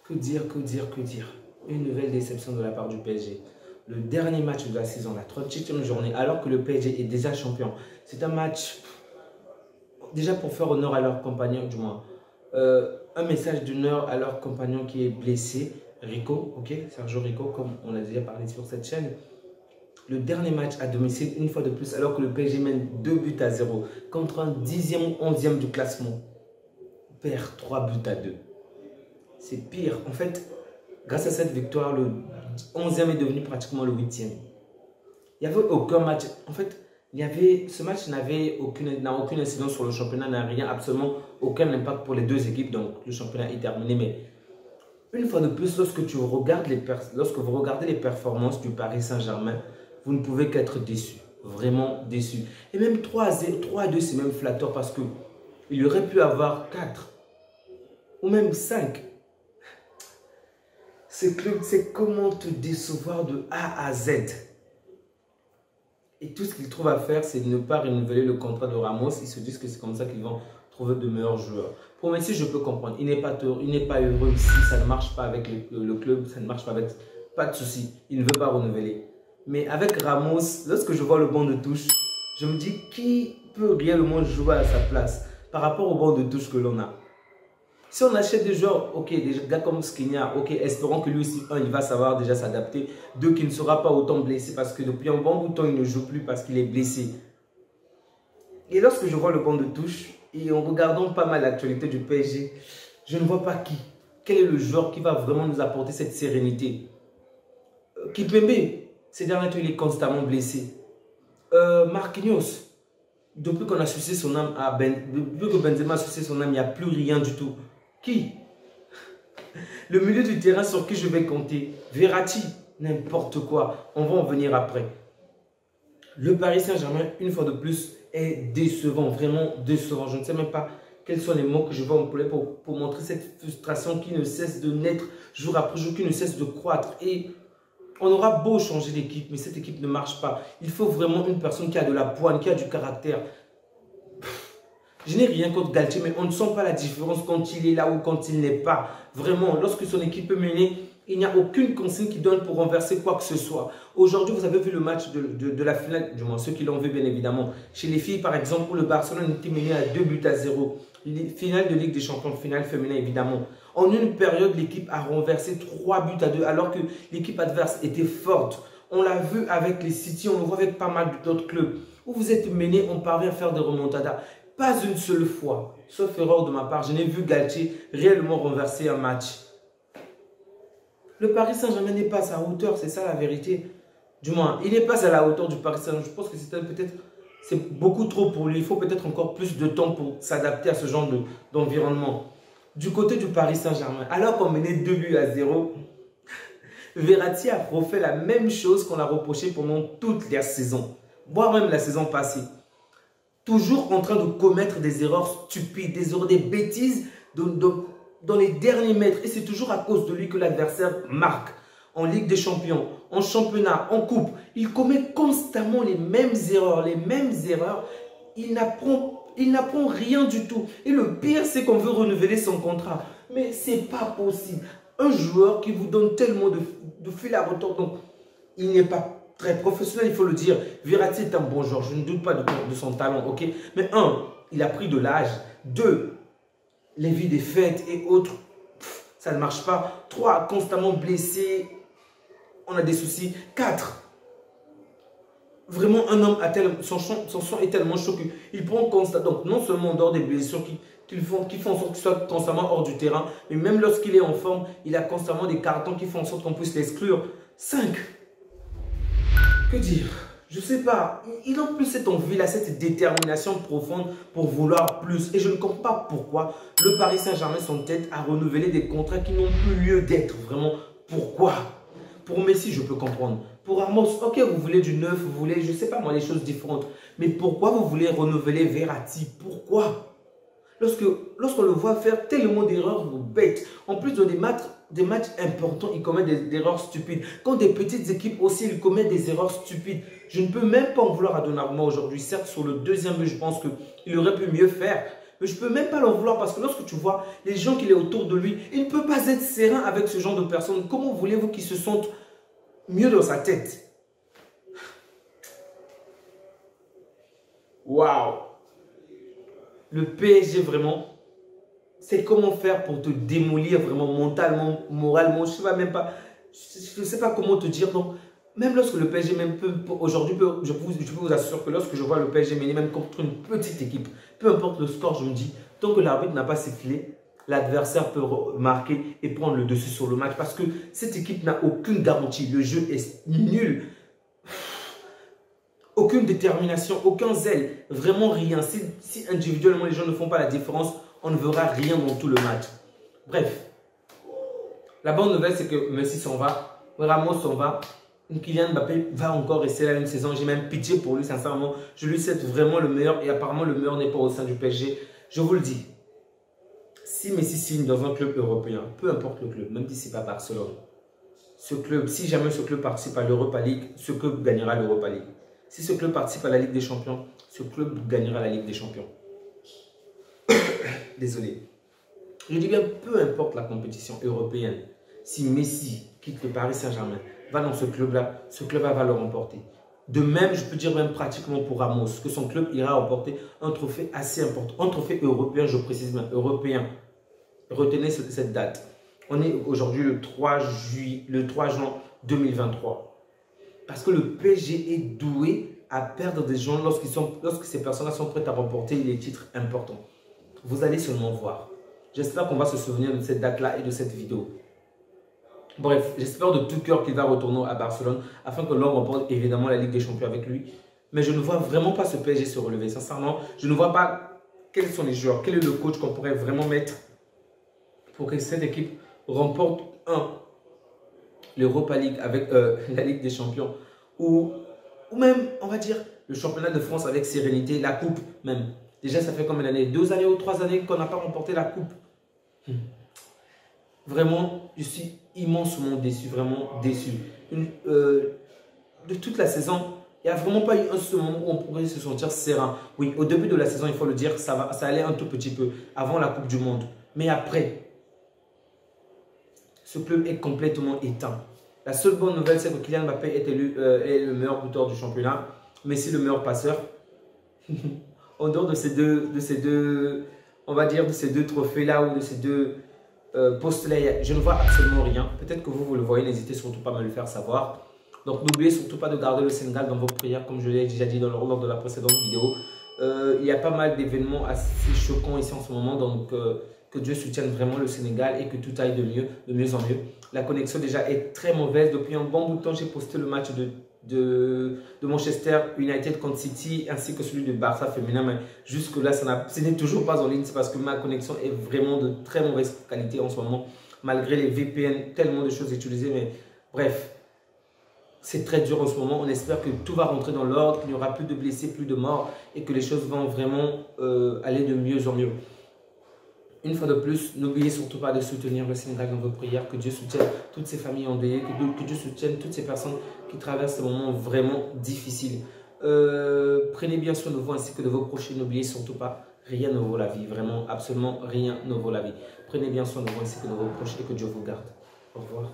Que dire, que dire, que dire. Une nouvelle déception de la part du PSG. Le dernier match de la saison, la 38e journée, alors que le PSG est déjà champion. C'est un match, déjà pour faire honneur à leur compagnon, du moins. Un message d'honneur à leur compagnon qui est blessé, Rico, ok, Sergio Rico, comme on a déjà parlé sur cette chaîne. Le dernier match à domicile, une fois de plus, alors que le PSG mène 2 buts à 0 contre un 10e ou 11e du classement. Perd 3 buts à 2. C'est pire. En fait, grâce à cette victoire, le 11e est devenu pratiquement le 8e. Il n'y avait aucun match. En fait, ce match n'a aucune incidence sur le championnat, n'a rien, absolument aucun impact pour les deux équipes. Donc, le championnat est terminé. Mais une fois de plus, lorsque vous regardez les performances du Paris Saint-Germain, vous ne pouvez qu'être déçu. Vraiment déçu. Et même 3-2, c'est même flatteur parce qu'il y aurait pu avoir 4 ou même 5. Ce club, c'est comment te décevoir de A à Z. Et tout ce qu'ils trouvent à faire, c'est de ne pas renouveler le contrat de Ramos. Ils se disent que c'est comme ça qu'ils vont trouver de meilleurs joueurs. Pour Messi, je peux comprendre. Il n'est pas heureux ici. Ça ne marche pas avec le club. Ça ne marche pas avec... Pas de souci. Il ne veut pas renouveler. Mais avec Ramos, lorsque je vois le banc de touche, je me dis qui peut réellement jouer à sa place par rapport au banc de touche que l'on a. Si on achète des joueurs, ok, des gars comme Skriniar, ok, espérons que lui aussi, il va savoir déjà s'adapter. Deux, qu'il ne sera pas autant blessé parce que depuis un bon bout de temps, il ne joue plus parce qu'il est blessé. Et lorsque je vois le banc de touche, et en regardant pas mal l'actualité du PSG, je ne vois pas qui. Quel est le joueur qui va vraiment nous apporter cette sérénité? Kimpembe, ces derniers temps, il est constamment blessé. Marquinhos, depuis qu'on a sucé son âme depuis que Benzema a sucé son âme, il n'y a plus rien du tout. Qui? Le milieu du terrain sur qui je vais compter. Verratti, n'importe quoi. On va en venir après. Le Paris Saint-Germain, une fois de plus, est décevant. Vraiment décevant. Je ne sais même pas quels sont les mots que je vais employer pour montrer cette frustration qui ne cesse de naître jour après jour, qui ne cesse de croître. Et on aura beau changer d'équipe, mais cette équipe ne marche pas. Il faut vraiment une personne qui a de la poigne, qui a du caractère. Je n'ai rien contre Galtier, mais on ne sent pas la différence quand il est là ou quand il n'est pas. Vraiment, lorsque son équipe peut mener, il n'y a aucune consigne qui donne pour renverser quoi que ce soit. Aujourd'hui, vous avez vu le match de la finale, du moins ceux qui l'ont vu bien évidemment. Chez les filles, par exemple, où le Barcelone était mené à 2 buts à 0. Finale de Ligue des Champions, finale féminin évidemment. En une période, l'équipe a renversé 3 buts à 2 alors que l'équipe adverse était forte. On l'a vu avec les City, on le voit avec pas mal d'autres clubs. Où vous êtes mené, on parvient à faire des remontadas. Pas une seule fois, sauf erreur de ma part, je n'ai vu Galtier réellement renverser un match. Le Paris Saint-Germain n'est pas à sa hauteur, c'est ça la vérité. Du moins, il n'est pas à la hauteur du Paris Saint-Germain. Je pense que c'est beaucoup trop pour lui. Il faut peut-être encore plus de temps pour s'adapter à ce genre d'environnement. Du côté du Paris Saint-Germain, alors qu'on menait 2 buts à 0, Verratti a refait la même chose qu'on a reproché pendant toute la saison, voire même la saison passée. Toujours en train de commettre des erreurs stupides, des bêtises dans les derniers mètres. Et c'est toujours à cause de lui que l'adversaire marque. En Ligue des Champions, en championnat, en coupe. Il commet constamment les mêmes erreurs. Il n'apprend rien du tout. Et le pire, c'est qu'on veut renouveler son contrat. Mais ce n'est pas possible. Un joueur qui vous donne tellement de fil à retordre, donc il n'est pas très professionnel, il faut le dire. Verratti est un bon joueur, je ne doute pas de son talent, ok. Mais un, il a pris de l'âge. Deux, les vies des fêtes et autres, ça ne marche pas. Trois, constamment blessé, on a des soucis. Quatre, vraiment un homme son sang est tellement chaud qu'il prend constamment. Donc non seulement en dehors des blessures qui font en sorte qu'il soit constamment hors du terrain, mais même lorsqu'il est en forme, il a constamment des cartons qui font en sorte qu'on puisse l'exclure. 5. Que dire? Je sais pas. Il a plus cette envie-là, cette détermination profonde pour vouloir plus. Et je ne comprends pas pourquoi le Paris Saint-Germain s'entête à renouveler des contrats qui n'ont plus lieu d'être. Vraiment, pourquoi? Pour Messi, je peux comprendre. Pour Ramos, ok, vous voulez du neuf, vous voulez, je sais pas moi, des choses différentes. Mais pourquoi vous voulez renouveler Verratti? Pourquoi? Lorsqu'on le voit faire tellement d'erreurs bêtes, en plus de des matchs importants, il commet des erreurs stupides. Quand des petites équipes aussi, il commet des erreurs stupides. Je ne peux même pas en vouloir à Donnarumma aujourd'hui. Certes, sur le deuxième but, je pense qu'il aurait pu mieux faire. Mais je ne peux même pas l'en vouloir parce que lorsque tu vois les gens qui sont autour de lui, il ne peut pas être serein avec ce genre de personnes. Comment voulez-vous qu'il se sente mieux dans sa tête? Waouh! Le PSG vraiment, c'est comment faire pour te démolir vraiment mentalement, moralement. Je ne sais pas comment te dire. Donc, même lorsque le PSG, même aujourd'hui, je peux vous assurer que lorsque je vois le PSG mener même contre une petite équipe, peu importe le score, je me dis, tant que l'arbitre n'a pas sifflé, l'adversaire peut marquer et prendre le dessus sur le match parce que cette équipe n'a aucune garantie. Le jeu est nul. Aucune détermination, aucun zèle, vraiment rien. Si individuellement les gens ne font pas la différence, on ne verra rien dans tout le match. Bref, la bonne nouvelle c'est que Messi s'en va, Ramos s'en va, Kylian Mbappé va encore rester là une saison. J'ai même pitié pour lui, sincèrement. Je lui souhaite vraiment le meilleur et apparemment le meilleur n'est pas au sein du PSG. Je vous le dis, si Messi signe dans un club européen, peu importe le club, même si ce n'est pas Barcelone, ce club, si jamais ce club participe à l'Europa League, ce club gagnera l'Europa League. Si ce club participe à la Ligue des Champions, ce club gagnera la Ligue des Champions. Désolé. Je dis bien, peu importe la compétition européenne, si Messi quitte le Paris Saint-Germain, va dans ce club-là, ce club-là va le remporter. De même, je peux dire même pratiquement pour Ramos, que son club ira remporter un trophée assez important. Un trophée européen, je précise bien, européen. Retenez cette date. On est aujourd'hui le 3 juin 2023. Parce que le PSG est doué à perdre des gens lorsque ces personnes-là sont prêtes à remporter les titres importants. Vous allez seulement voir. J'espère qu'on va se souvenir de cette date-là et de cette vidéo. Bref, j'espère de tout cœur qu'il va retourner à Barcelone afin que l'on remporte évidemment la Ligue des Champions avec lui. Mais je ne vois vraiment pas ce PSG se relever. Sincèrement, je ne vois pas quels sont les joueurs, quel est le coach qu'on pourrait vraiment mettre pour que cette équipe remporte l'Europa League avec la Ligue des Champions ou même, on va dire, le championnat de France avec sérénité, la coupe même. Déjà, ça fait combien d'années? 2 années ou 3 années qu'on n'a pas remporté la coupe. Vraiment, je suis immensement déçu, vraiment déçu. De toute la saison, il n'y a vraiment pas eu un seul moment où on pourrait se sentir serein. Oui, au début de la saison, il faut le dire, ça allait un tout petit peu avant la Coupe du Monde. Mais après, ce club est complètement éteint. La seule bonne nouvelle, c'est que Kylian Mbappé est élu est le meilleur buteur du championnat. Messi le meilleur passeur. En dehors de ces deux, on va dire, de ces deux trophées-là ou de ces deux postes-là, je ne vois absolument rien. Peut-être que vous le voyez, n'hésitez surtout pas à me le faire savoir. Donc, n'oubliez surtout pas de garder le Sénégal dans vos prières, comme je l'ai déjà dit lors de la précédente vidéo. Il y a pas mal d'événements assez choquants ici en ce moment, donc que Dieu soutienne vraiment le Sénégal et que tout aille de mieux en mieux. La connexion déjà est très mauvaise. Depuis un bon bout de temps, j'ai posté le match de Manchester United contre City ainsi que celui de Barça féminin, mais jusque là, ce n'est toujours pas en ligne. C'est parce que ma connexion est vraiment de très mauvaise qualité en ce moment, malgré les VPN, tellement de choses utilisées, mais bref. C'est très dur en ce moment. On espère que tout va rentrer dans l'ordre, qu'il n'y aura plus de blessés, plus de morts et que les choses vont vraiment aller de mieux en mieux. Une fois de plus, n'oubliez surtout pas de soutenir le Sénégal dans vos prières, que Dieu soutienne toutes ces familles endeuillées, que Dieu soutienne toutes ces personnes qui traversent des moments vraiment difficiles. Prenez bien soin de vous ainsi que de vos proches. N'oubliez surtout pas, rien ne vaut la vie. Vraiment, absolument rien ne vaut la vie. Prenez bien soin de vous ainsi que de vos proches et que Dieu vous garde. Au revoir.